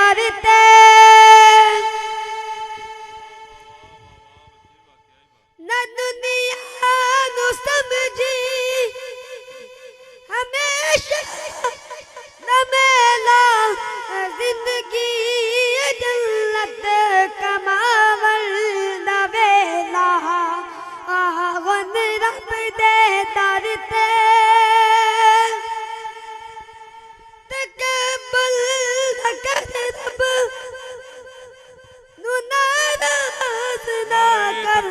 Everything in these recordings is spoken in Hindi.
दरते न दुनिया नु समझी हमेशा न मेला जिंदगी जन्नत कमावल न वेला आवन रब दे दरते तकबल कर रब नु नाराज ना कर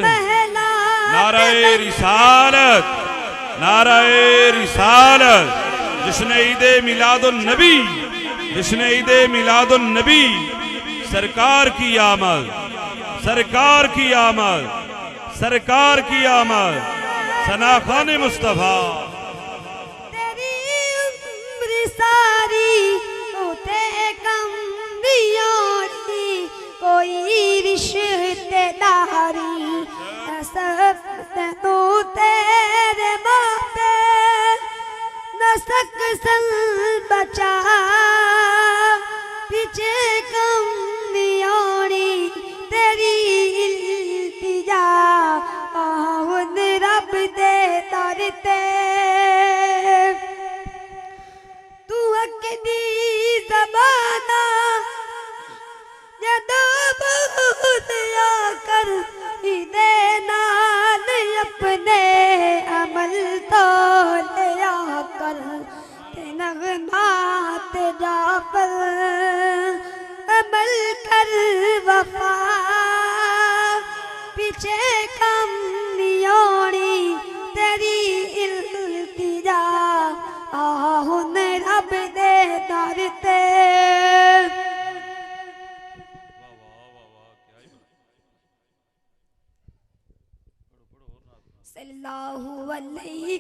महला नाराए रिसालत, नाराए रिसालत। जिसने ईदे मिलादुन नबी, जिसने ईदे मिलादुन नबी, सरकार की आमद, सरकार की आमद, सरकार की आमद, सना खान मुस्तफा। तेरी उम्र सारी होते कम दियोरी कोई रिश्तेदारी सब तू तेरे बापे न सकसल बचा पीछे कम दियोरी तेरी इल्तिजा आहुद रब दे दरते तू अकदी ज़बाना जदों बहुत आकर दे नाल अपने अमल तो लिया कर नगमा तेरा पर अमल कर वफा पीछे कम नियोड़ी तेरी इल्तिजा आहुन रब दे दरते सल्लल्लाहु अलैहि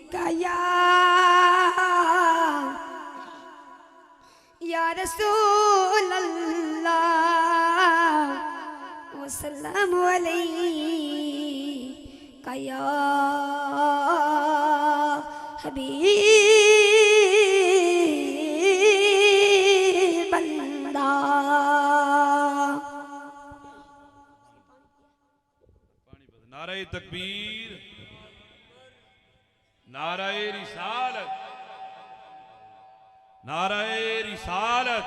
या रसूल अल्लाह वसल्लम अलैहि या हबीब अल्लाह। नारे तकबीर, नाराए रिसालत, नाराए रिसालत,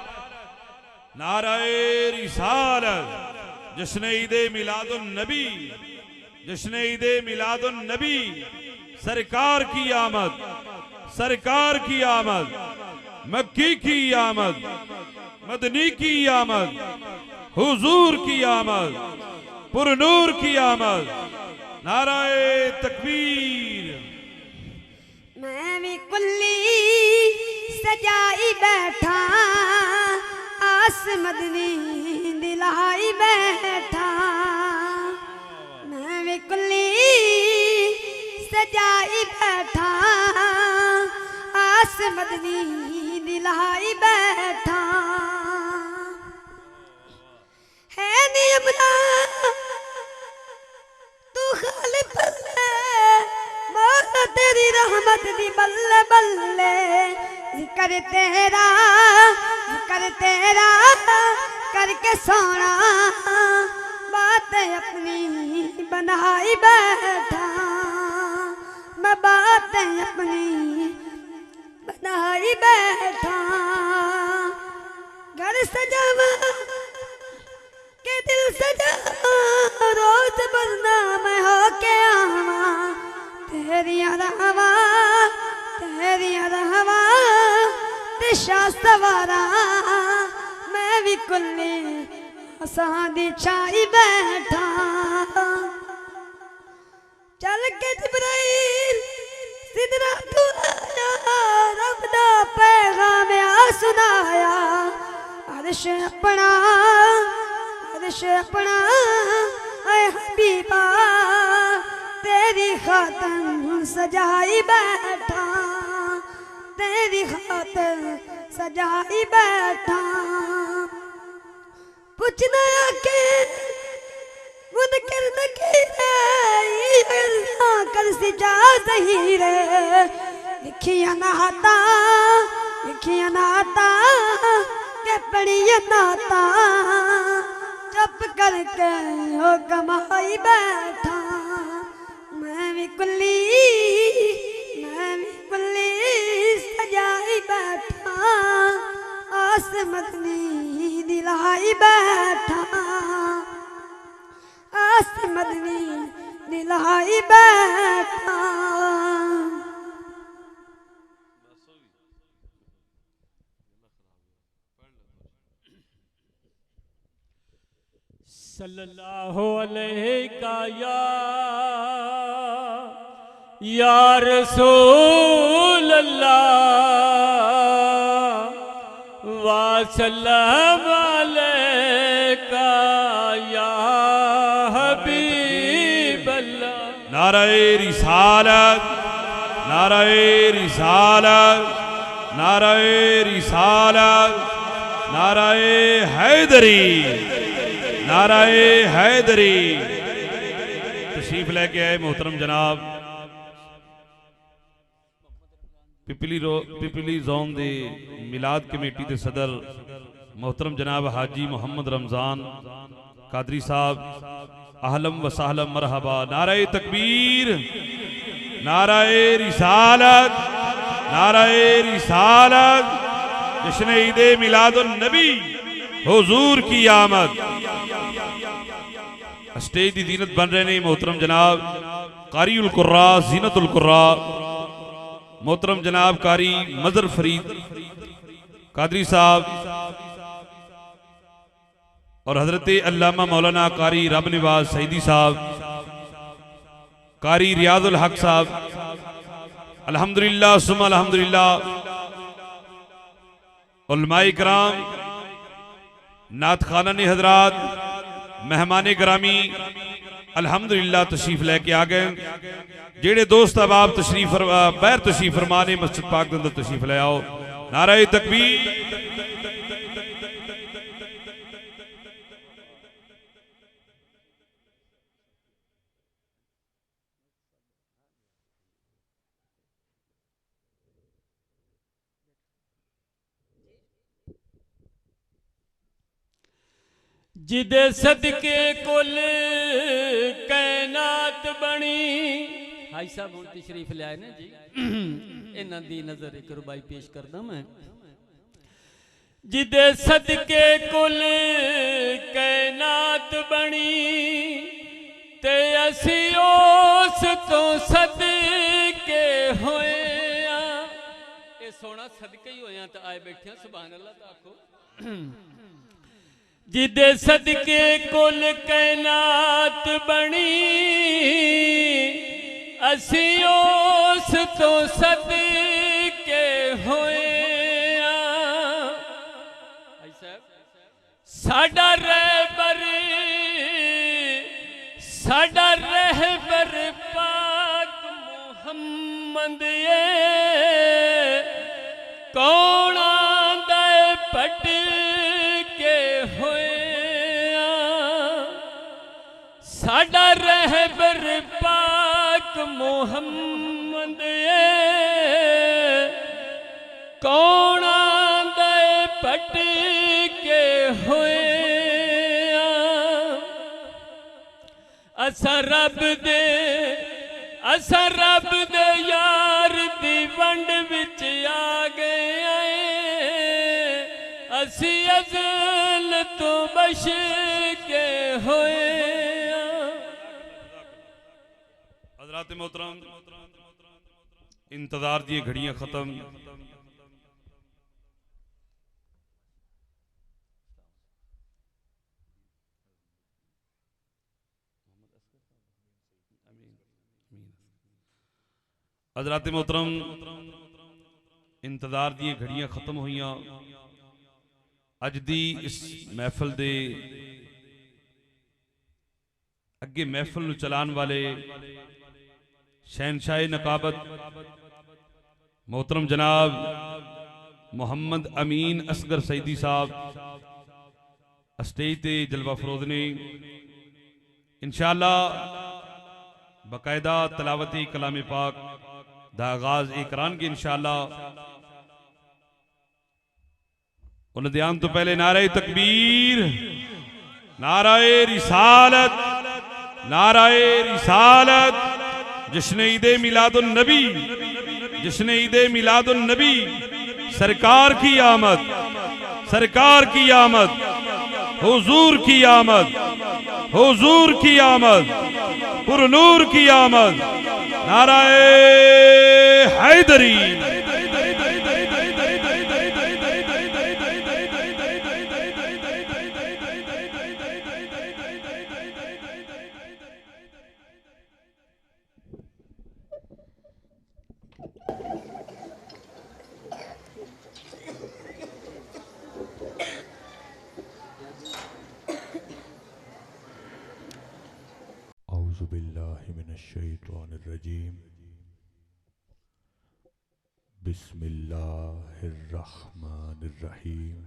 नाराए रिसालत। जिसने ईदे मिलादुन नबी, जिसने ईदे मिलादुन नबी, सरकार की आमद, सरकार की आमद, मक्की की आमद, मदनी की आमद, हुजूर की आमद, पुरनूर की आमद, नाराए तकबीर। मैं भी कुल्ली सजाई बैठा आस मदनी दिलाई बैठा मैं भी कुल्ली सजाई बैठा आस मदनी दिलाई बैठा है नियमना तू खाली बल्ले मौला तेरी रहमत दी बल्ले बल्ले जिक्र तेरा करके सोना बात अपनी बनाई बैठा मैं बात अपनी बनाई बैठा घर सजावा के दिल सजा रोज बरना मैं हो के आवा तेरी रहवा दिशा सवारा मैं भी कुल्ली सादी छाई बैठा चल के जिब्राइल सिदरा तू आया रब दा पैगाम आ सुनाया अर्श अपना ऐ हबीबा तेरी खातर सजाई बैठा तेरी खातर सजाई बैठा पूछना के मुनकर नकीर कर सिजा सही रे लिखिया नाता के पढ़िए नाता चुप करके हो कमाई बैठा मैं भी कुल्ली सजाई बैठा आस मदनी दिलाई बैठा आस मदनी दिलाई बैठा सल्लल्लाहु अलैहि या रसूल अल्लाह वा सल्लम अलैका या हबीब अल्लाह। नारे रिसालत, नारे रिसालत, नारे रिसालत, नारे हैदरी, नारे हैदरी। तशरीफ लेके आए मोहतरम जनाब पिपली जोन दे मिलाद कमेटी के सदर मोहतरम जनाब हाजी मोहम्मद रमजान कादरी साहब, आहलम व साहलम मरहबा। नारे तकबीर, नारे रिसालत, नारे रिसालत। जश्न ईदे मिलादुन नबी हुजूर की आमद। स्टेज की जीनत बन रहे ने मोहतरम जनाब कारी उल कुर्रा, जीनत उल कुर्रा, मोहतरम जनाब कारी मजर फरीद कादरी साहब और हजरत अल्लामा मौलाना कारी रब निवाज सईदी साहब, कारी रियाजुल हक साहब। अल्हम्दुलिल्लाह सुम्मा अल्हम्दुलिल्लाह। उलमाए कराम, नात खाना ने हजरात, मेहमान ग्रामी अल्हम्दुलिल्लाह तशरीफ लेके आ गए। जेड़े दोस्त अहबाब तशरीफ बैर तशरीफ फरमाने मस्जिद पाक के अंदर तशरीफ ले आओ। नारे तकबीर, जिदे सदके कुल कैनात बनी। हाई साहब हूँ तशरीफ लिया ना जी, इन्हां दी नजर एक रुबाई पेश करदा मैं। जिदे सदके कुल कैनात बनी ते असी उस तो सदके होए। ये सोना सदके ही होया तो आए बैठे सुभान अल्लाह। तो आखो जिदे सदके कुल कैनात बनी असी उस तो सदके होए। साडा रहबर पाक मुहम्मद कौन आंदा पट साडा रहबर पाक मुहम्मद कौन आंदा पट के होए। असा रब दे यार दी वंड विच आ गए। असी अज़ल तो बश के होए। हज़रात मोहतरम, इंतजार दी घड़ियां खत्म। हज़रात मोहतरम, इंतजार दी घड़ियां खत्म हुईयां। अज दी इस महफिल दे अगे महफिल चलाने वाले शहनशाह नकाबत मोहतरम जनाब मोहम्मद अमीन असगर सईदी साहब स्टेज ते जलवा फरोज ने इंशाअल्लाह बाकायदा तलावती कलाम पाक दा आगाज करान के इंशाअल्लाह। उन्हें आन तो पहले नारे तकबीर, नाराए रिसालत, नाराए रिसालत। जश्न ईदे मिलादुन नबी, जश्न ईदे मिलादुन नबी, सरकार की आमद, सरकार की आमद, हुजूर की आमद, हुजूर की आमद, पुरनूर की आमद। नाराए हैदरी, औज़ुबिल्लाहिमिनश्शैतानिर्रजीम, बिस्मिल्लाहिर्रहमानिर्रहीम।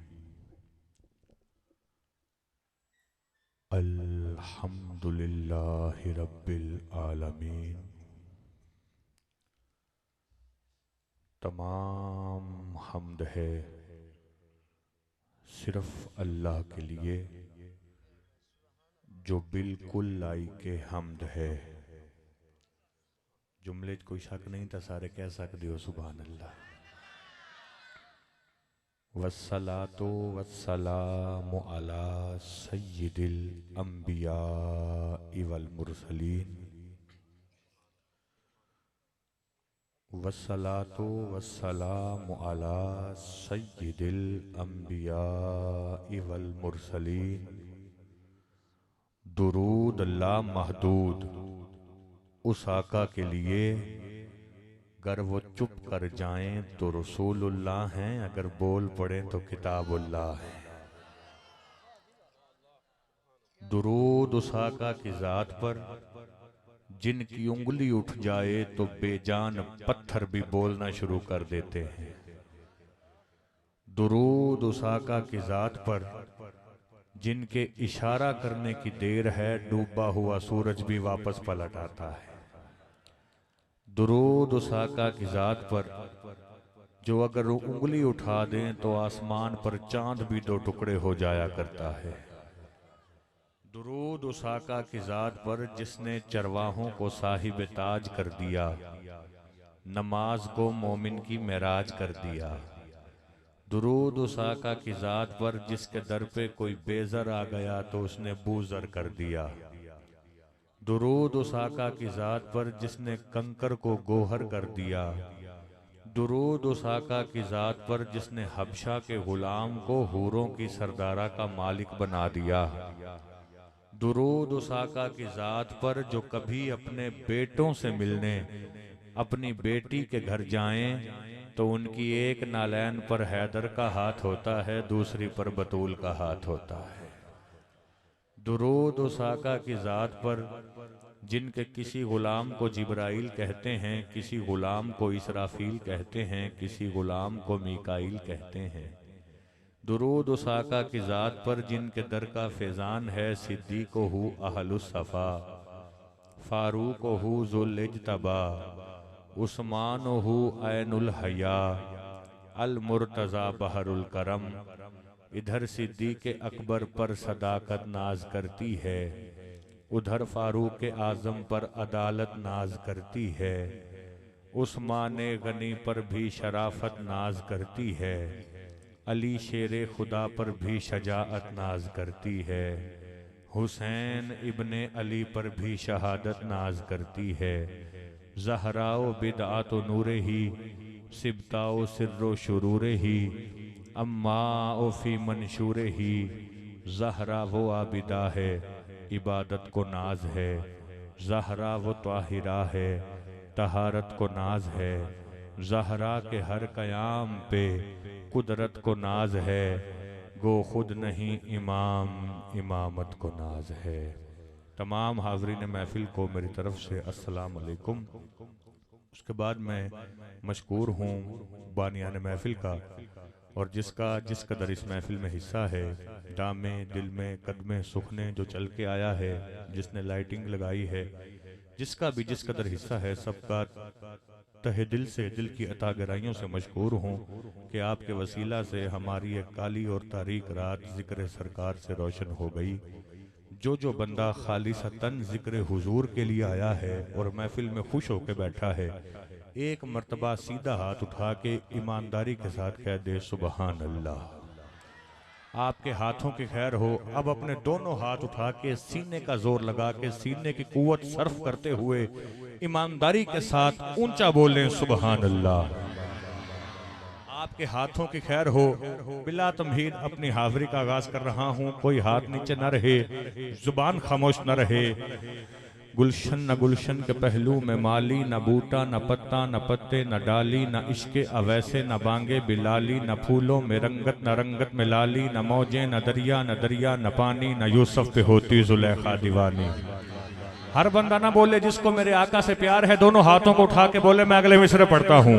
अल्हम्दुलिल्लाहि रब्बिल आलमीन। तमाम हम्द है सिर्फ अल्लाह के लिए जो बिल्कुल लायके हम्द है। जुमले च कोई शक नहीं था, सारे कह सकते हो सुभान अल्लाह। वस्सलातु वस्सलामु अला सय्यिदिल अंबिया वल मुरसलीन। वस्सलातु वस्सलामु अला सय्यिदिल अंबिया वल मुरसलीन। दुरूद ला महदूद उस आका के लिए, अगर वो चुप कर जाएं तो रसूलुल्लाह हैं, अगर बोल पड़े तो किताबुल्लाह है। दुरूद उस आका की जात पर जिनकी उंगली उठ जाए तो बेजान पत्थर भी बोलना शुरू कर देते हैं। दुरूद उस आका की जात पर जिनके इशारा करने की देर है डूबा हुआ सूरज भी वापस पलट आता है। दुरूद उस आका की जात पर जो अगर उंगली उठा दें तो आसमान पर चांद भी दो टुकड़े हो जाया करता है। दुरूद उस आका की जात पर जिसने चरवाहों को साहिब ताज कर दिया, नमाज को मोमिन की मेराज कर दिया। दुरूद उस आका की जात पर जिसके दर पे कोई बेज़र आ गया तो उसने बूज़र कर दिया। दुरूद उस आका की जात पर जिसने कंकर को गोहर कर दिया। दुरूद उस आका की जात पर जिसने हबशा के गुलाम को हूरों की सरदारा का मालिक बना दिया। दुरूद उस आका की जात पर जो कभी अपने बेटों से मिलने अपनी बेटी के घर जाएं तो उनकी एक नालैन पर हैदर का हाथ होता है, दूसरी पर बतूल का हाथ होता है। दुरूद उस आका की ज़ात पर जिनके किसी गुलाम को जिब्राइल कहते हैं, किसी गुलाम को इसराफील कहते हैं, किसी गुलाम को मीकाईल कहते हैं। दुरूद उस आका की ज़ात पर जिनके दर का फैज़ान है, सिद्दीक़ो हु अहलुस सफ़ा, फ़ारूक़ो हु ज़ुल इज्तबा, उस्मानो हु ऐनुल हया, अल मुर्तज़ा बहरुल करम। इधर सिद्दीक़ अकबर पर सदाकत नाज करती है, उधर फ़ारूक़ आज़म पर अदालत नाज करती है, उस्मान गनी पर भी शराफत नाज करती है, अली शेरे खुदा पर भी शजाअत नाज करती है, हुसैन इब्ने अली पर भी शहादत नाज करती है। ज़हराओ बिदआत नूरे ही, सिबताओ सिर्रो शुरूरे ही, अम्माओ फी मंशूरे ही। ज़हरा वो आबिदा है, इबादत को नाज है, ज़हरा वो ताहिरा है, तहारत को नाज है। ज़हरा के हर कयाम पे कुदरत को नाज है, गो खुद नहीं इमाम इमामत को नाज है। तमाम हाज़रीन महफिल को मेरी तरफ से अस्सलाम वालेकुम। उसके बाद मैं मशकूर हूँ बानियान महफिल का, और जिसका जिस कदर इस महफिल में हिस्सा है, दामे दिल में कदमे सुखने जो चल के आया है, जिसने लाइटिंग लगाई है, जिसका भी जिस कदर हिस्सा है सबका तहे दिल से दिल की अता गहराइयों से मशकूर हूँ कि आपके वसीला से हमारी एक काली और तारीक रात जिक्र सरकार से रोशन हो गई। जो बंदा खालिसतन जिक्र हुजूर के लिए आया है और महफिल में खुश होकर बैठा है, एक मर्तबा सीधा हाथ उठा के ईमानदारी के साथ कह दे सुबहान अल्लाह। आपके हाथों की खैर हो। अब अपने दोनों हाथ उठा के सीने का जोर लगा के सीने की कुव्वत सर्फ करते हुए ईमानदारी के साथ ऊंचा बोलें सुबहान अल्लाह। आपके हाथों की खैर हो। बिला तमहीद अपनी हाजिरी का आगाज कर रहा हूं। कोई हाथ नीचे न रहे, जुबान खामोश न रहे। गुलशन न गुलशन के पहलू में माली, न बूटा न पत्ता न पत्ते न डाली, न इश्के अवैसे न बांगे बिलाली, न फूलों में रंगत न रंगत में लाली, न मौजें न दरिया न पानी, न यूसुफ पे होती जुलेखा दीवानी। हर बंदा ना बोले जिसको मेरे आका से प्यार है, दोनों हाथों को उठा के बोले मैं अगले मिसरे पढ़ता हूँ।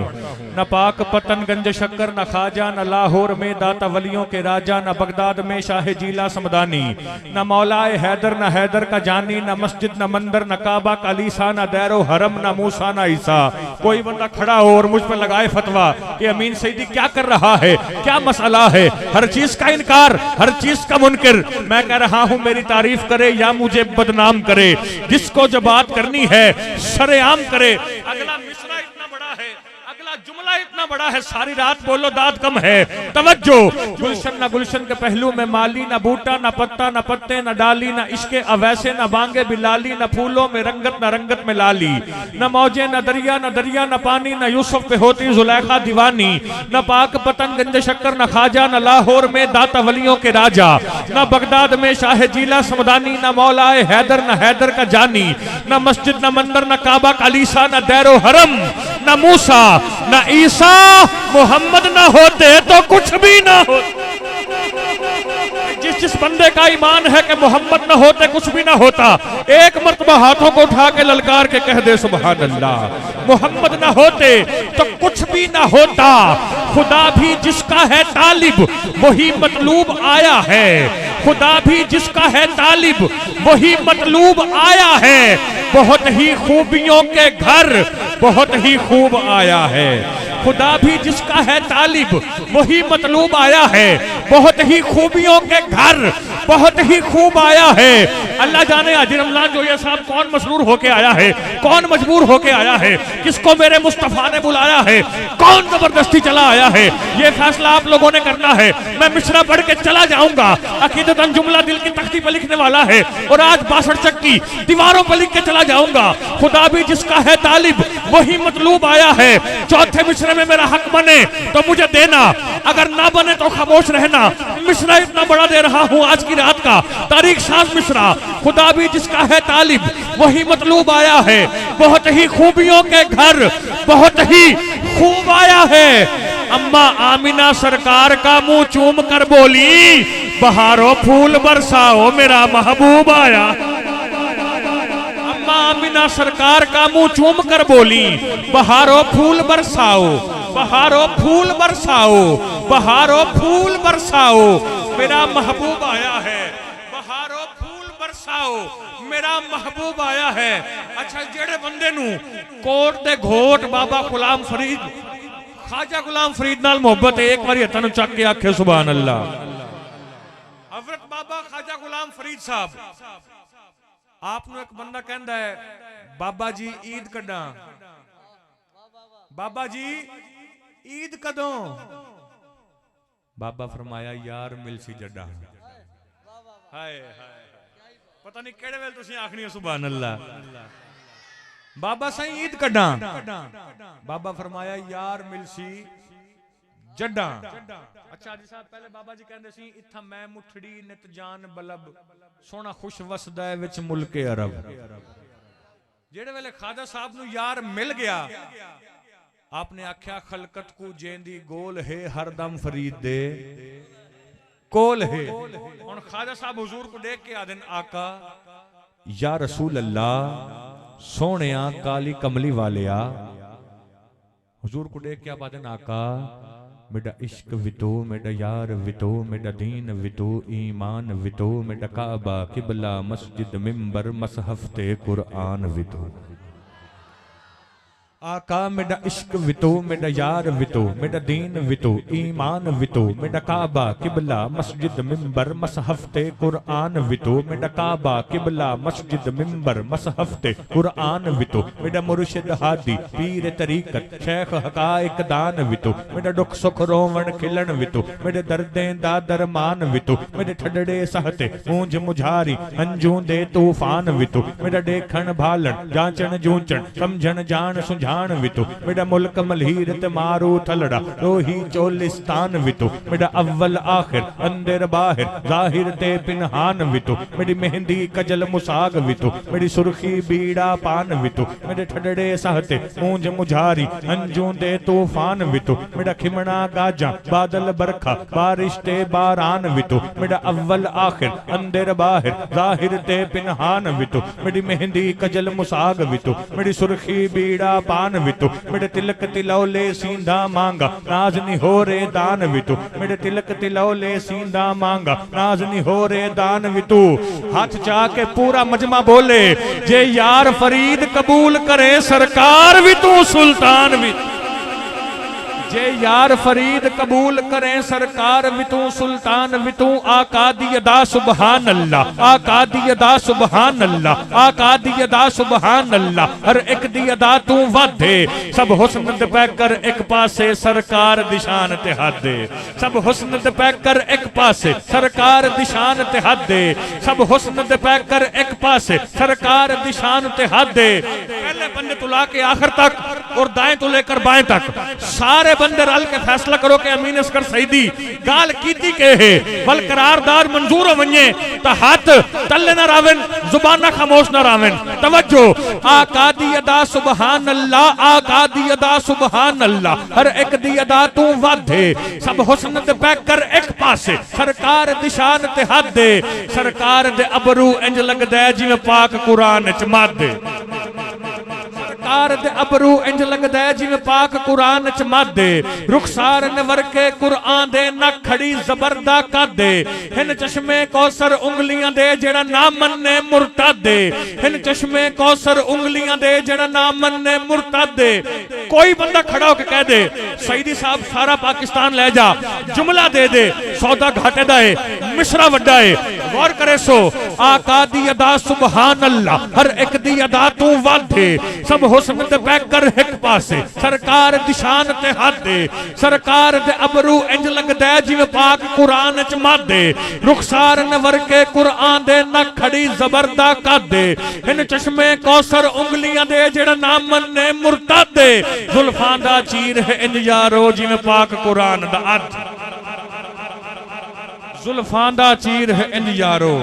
न पाक पतन गंज शक्कर न खाजा, न लाहौर में दाता वलियों के राजा, न बगदाद में शाह जीला समदानी, न मौलाए हैदर न हैदर का जानी, न मस्जिद न मंदिर न काबा का लीसा, न दैरो हरम न मूसा न ईसा। कोई बंदा खड़ा हो और मुझ पर लगाए फतवा कि अमीन सईदी क्या कर रहा है, क्या मसला है, हर चीज का इनकार, हर चीज का मुनकिर। मैं कह रहा हूँ मेरी तारीफ करे या मुझे बदनाम करे, जिसको जो बात करनी है सरेआम करे। अगला मिसरा इतना बड़ा है, अगला जुमला इतना बड़ा है, सारी रात बोलो दाद कम है। तवज्जो। गुलशन न गुलशन के पहलू में माली, न बूटा न पत्ता न पत्ते न डाली, न इश्के अवैसे न बांगे बिलाली, न फूलों में रंगत न रंगत में लाली, न मौजे न दरिया न पानी, न यूसुफ पे होती जुलेखा दीवानी, न पाक पतन गंज शक्कर न खाजा, न लाहौर में दाता वलियों के राजा, न बगदाद में शाह जीला समदानी, न मौलाए हैदर न हैदर का जानी, न मस्जिद न मंदिर न काबा का लीसा, न दैरो हरम न मूसा न ईसा। मोहम्मद न होते तो कुछ भी ना होता। जिस बंदे का ईमान है कि मोहम्मद न होते कुछ भी ना होता, एक मर्तबा हाथों को उठा के ललकार के कह दे सुभान अल्लाह। मोहम्मद न होते तो कुछ भी ना होता। खुदा भी जिसका है तालिब वही मतलूब आया है, खुदा भी जिसका है तालिब वही मतलूब आया है। बहुत ही खूबियों के घर बहुत ही खूब आया है। खुदा भी जिसका है तालिब वही मतलूब आया है। बहुत ही खूबियों के घर बहुत ही खूब आया है। अल्लाह जाने आज रमजान जो ये साहब कौन मसरूर होके आया है, कौन मजबूर होके आया है, किसको मेरे मुस्तफा ने बुलाया है, कौन जबरदस्ती चला आया है, ये फैसला आप लोगों ने करना है। मैं मिसरा पढ़ के चला जाऊंगा, अकीदतन जुमला दिल की तख्ती पर लिखने वाला है और आज 62 चक्की दीवारों पर लिख के चला जाऊंगा। खुदा भी जिसका है तालिब वही मतलूब आया है। चौथे मिसरे में मेरा हक बने तो मुझे देना, अगर ना बने तो खामोश रहना। मिसरा इतना बड़ा दे रहा हूं आज की रात का, तारीख साज मिसरा। खुदा भी जिसका है तालिब वही मतलूब आया है। बहुत ही खूबियों के घर बहुत ही खूब आया है। अम्मा आमिना सरकार का मुंह चूम कर बोली, बहारों फूल बरसाओ मेरा महबूब आया। अम्मा आमिना सरकार का मुंह चूम कर बोली, बहारों फूल बरसाओ, बहारों फूल बरसाओ, बहारों फूल बरसाओ मेरा महबूब आया है। बहारों फूल बरसाओ मेरा महबूब आया है। अच्छा जेड़े बंदे नू कोट दे घोट बाबा गुलाम फरीद ख्वाजा गुलाम फरीद नाल मोहब्बत है, एक बारी हथां नू चक के आखे सुभान अल्लाह। हजरत बाबा ख्वाजा गुलाम फरीद साहब, आपनू एक बंदा कहंदा है बाबा जी ईद कदा, बाबा जी ईद कदों? बाबा फरमाया यार मिल सी जड्डा। हाय हाय पता नहीं केड़े वेल तुसीं आखनी है सुभान अल्लाह। बाबा सही ईद कदा, बाबा फरमाया यार मिल सी जड्डा। अच्छा जी साहब पहले बाबा जी कहंदे सी इत्था मैं मुठड़ी नित जान बलब, सोना खुश वसदा है विच मुल्के अरब। जेड़े वेले ख्वाजा साहब नू यार मिल गया, आपने आख्या खलकत को जेंदी गोल है हरदम फरीद दे कोल है। हुण ख्वाजा साहब हुजूर को देख के आदन आका या रसूल अल्लाह सोहणिया काली कमली वालिया। हुजूर को देख के आप आदन आका मेरा इश्क वितो, मेरा यार वितो, मेरा दीन वितो, ईमान वितो, मेरा काबा किबला मस्जिद मिंबर मसहफ ते कुरान वितो। आका मेरा इश्क वितो, मेरा यार वितो, मेरा दीन वितो, ईमान वितो, मेरा काबा किबला मस्जिद मिंबर मसहफ्ते कुरान वितो, मेरा काबा किबला मस्जिद मिंबर मसहफ्ते कुरान वितो, मेरा मुर्शिद हादी पीर तरीकत शेख हकाइक दान वितो, मेरा दुख सुख रोवण खिलन वितो, मेरे दर्दें दा दरमान वितो, मेरे ठडड़े सहते मूंझ मुझारी हंजू दे तूफान वितो, मेरा देखण भालन जांचन जूंचन समझन जान सुझान वितो, मेरा मुल्क मलहीरत मारू थलड़ा रोही चोलिस्तान वितो, मेरा अव्वल आखिर अंदर बाहिर जाहिर ते पिनहान वितो, मेरी मेहंदी कजल मुसाग वितो, मेरी सुर्खी बीड़ा पान वितो, मेरे ठडड़े सहते मूंझ मुझारी हंजू दे तूफान वितो, मेरा खिमना गाजा बादल बरखा बारिश ते बारान वितो, मेरा अव्वल आखिर अंदर बाहिर जाहिर ते पिनहान वितो, मेरी मेहंदी कजल मुसाग वितो, मेरी सुर्खी बीड़ा पान वितो, मेरे तिलक तिलौले सींधा मांगा नाजनी हो रे दान वितो, मेरे तिलक तिलौले सींधा मांगा नाजनी हो रे दान वितो। हाथ जाके पूरा मजमा बोले जे यार फरीद कबूल करे सरकार भी तू सुल्तान भी, जे यार फरीद कबूल करें सरकार भी तू सुल्तान भी तू, आका दी अदा सुबहान अल्लाह, आका दी अदा सुबहान अल्लाह, आका दी अदा सुबहान अल्लाह, हर एक दी अदा तू वादे, सब हुस्न दे पैकर एक पासे सरकार दिशान ते हादे, सब हुस्न दे पैकर एक पासे सरकार दिशान ते हादे, सब हुस्न दे पैकर एक पासे सरकार दिशान ते हादे, पहले बंदे तो लाके आखिर तक और दाएं तो लेकर बाएं तक सारे बंदे रल के फैसला करो कि अमीन असगर सईदी गाल कीती के है बल करारदार मंजूर वने तो हाथ तल्ले ना रावन जुबाना खामोश ना रावन। तवज्जो आका दी अदा सुबहान अल्लाह, आका दी अदा सुबहान अल्लाह, हर एक दी अदा तू वादे, सब हुस्न दे पैकर एक पासे सरकार दिशान ते हादे, सरकार दे अबरू इंज लगदा है जिवें पाक कुरान च मादे, सरकार दे अबरू इंज लगदा है जिवें पाक कुरान च मादे, रुखसार ने वरके कुरान दे ना खड़ी जबरदा कादे, हिन चश्मे कौसर उंगलियां दे जेड़ा ना मन्ने मुर्तादे, हिन चश्मे कौसर उंगलियां दे जेड़ा ना मन्ने मुर्तादे। कोई बंदा खड़ा होकर कह दे सईदी साहब सारा पाकिस्तान ले जा, जुमला दे दे सौदा घाटे दा है मिश्रा वड्डा है, गौर करे सो आका दी अदा सुबहान अल्लाह, हर एक दी अदा तू वादे, सब हुस्न ते पैकर एक पासे सरकार दिशान ते हादे, सरकार दे अबरू इंज लगदा है जिवें पाक कुरान च मादे, रुखसार न वरके कुरान दे ना खड़ी जबरदा कादे, इन चश्मे कौसर उंगलियां दे जेड़ा ना मन्ने मुर्तादे, जुल्फां दा चीर है इंज यारो जिवें पाक कुरान दा अध, जुल्फां दा चीर है इंज यारो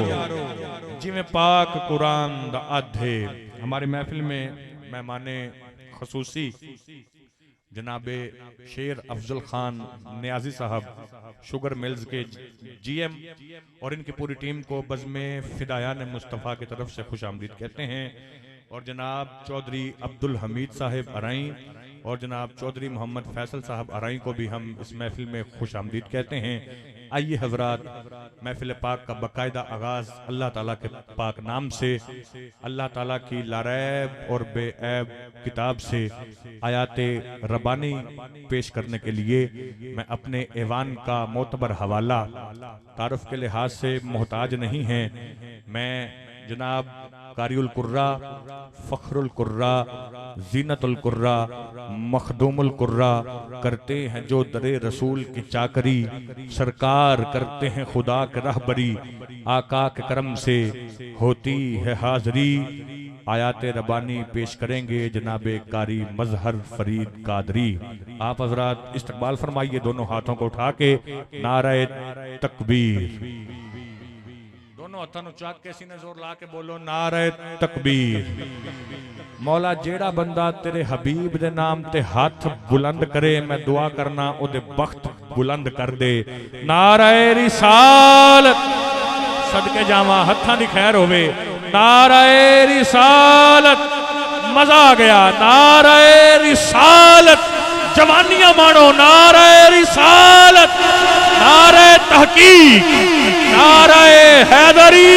जिवें पाक कुरान दा अध है। हमारी महफिल में मेहमाने खसूसी जनाबे शेर अफजल खान नियाजी साहब शुगर मिल्स के जीएम और इनकी पूरी टीम को बज़्मे फिदायान मुस्तफ़ा की तरफ से खुश आमदीद कहते हैं, और जनाब चौधरी अब्दुल हमीद साहब अराई और जनाब चौधरी मोहम्मद फैसल साहब अराई को भी हम इस महफिल में खुश आमदीद कहते हैं। आइए हजरात, महफिल पाक का बाकायदा आगाज अल्लाह ताला के पाक नाम से, अल्लाह ताला की लारैब और बेऐब किताब से आयाते रबानी पेश करने के लिए मैं अपने ऐवान का मोतबर हवाला तारुफ के लिहाज से मोहताज नहीं है। मैं जनाब कारिउल कुर्रा, फखरुल कुर्रा, जीनतुल कुर्रा, मखदूमुल कुर्रा करते हैं जो दरे रसूल की चाकरी, सरकार करते हैं खुदा के रहबरी, आका के करम से होती है हाजरी। आयाते रबानी पेश करेंगे जनाबे कारी मजहर फरीद कादरी। आप हजरात इस्तकबाल फरमाइए दोनों हाथों को उठा के, नारे तकबीर, दोनों हाथों को चाक के सीने जोर ला के बोलो नारे तकबीर। मौला जेड़ा बंदा तेरे हबीब दे नाम ते हाथ बुलंद करे, मैं दुआ करना ओदे बख्त बुलंद कर दे। नारे रिसालत, सदके जावा हत्थां दी खैर होवे। नारे रिसालत, मजा आ गया। नारे रिसालत, जवानियां मानो। नारे रिसालत, नारे तहकीक, नारे हैदरी।